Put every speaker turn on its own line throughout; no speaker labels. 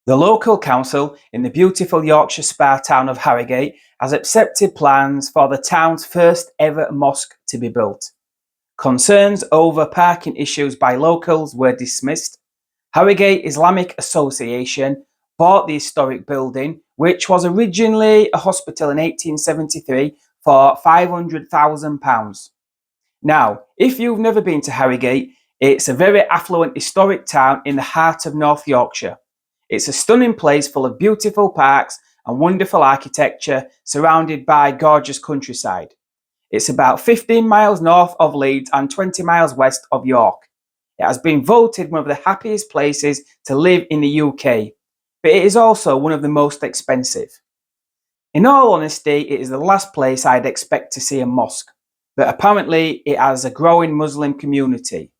The local council in the beautiful Yorkshire spa town of Harrogate has accepted plans for the town's first ever mosque to be built. Concerns over parking issues by locals were dismissed. Harrogate Islamic Association bought the historic building, which was originally a hospital in 1873, for £500,000. Now, if you've never been to Harrogate, it's a very affluent historic town in the heart of North Yorkshire. It's a stunning place full of beautiful parks and wonderful architecture surrounded by gorgeous countryside. It's about 15 miles north of Leeds and 20 miles west of York. It has been voted one of the happiest places to live in the UK, but it is also one of the most expensive. In all honesty, it is the last place I'd expect to see a mosque, but apparently it has a growing Muslim community.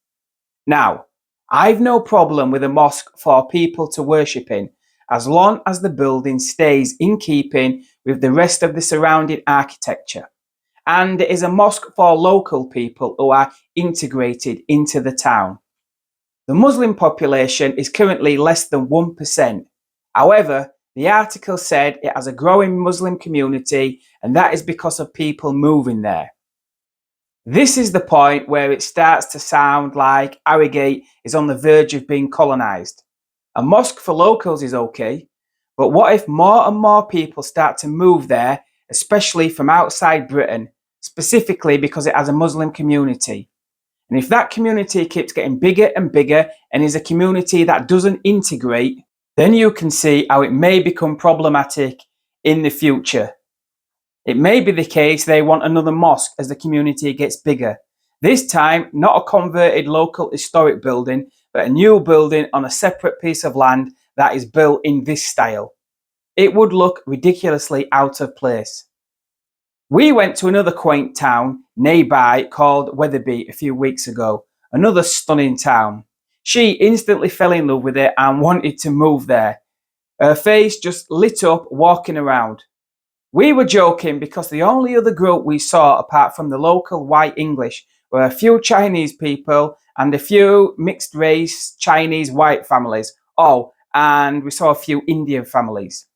Now, I've no problem with a mosque for people to worship in, as long as the building stays in keeping with the rest of the surrounding architecture, and it is a mosque for local people who are integrated into the town. The Muslim population is currently less than 1%. However, the article said it has a growing Muslim community, and that is because of people moving there. This is the point where it starts to sound like Harrogate is on the verge of being colonised. A mosque for locals is okay, but what if more and more people start to move there, especially from outside Britain, specifically because it has a Muslim community? And if that community keeps getting bigger and bigger and is a community that doesn't integrate, then you can see how it may become problematic in the future. It may be the case they want another mosque as the community gets bigger. This time, not a converted local historic building, but a new building on a separate piece of land that is built in this style. It would look ridiculously out of place. We went to another quaint town nearby called Wetherby a few weeks ago, another stunning town. She instantly fell in love with it and wanted to move there. Her face just lit up walking around. We were joking because the only other group we saw apart from the local white English were a few Chinese people and a few mixed race Chinese white families. Oh, and we saw a few Indian families.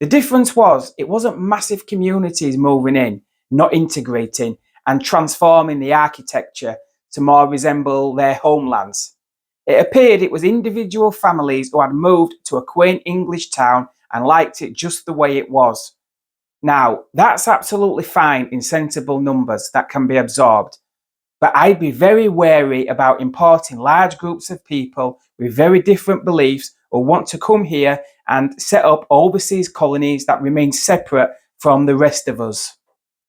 The difference was it wasn't massive communities moving in, not integrating and transforming the architecture to more resemble their homelands. It appeared it was individual families who had moved to a quaint English town and liked it just the way it was. Now, that's absolutely fine in sensible numbers that can be absorbed, but I'd be very wary about importing large groups of people with very different beliefs who want to come here and set up overseas colonies that remain separate from the rest of us.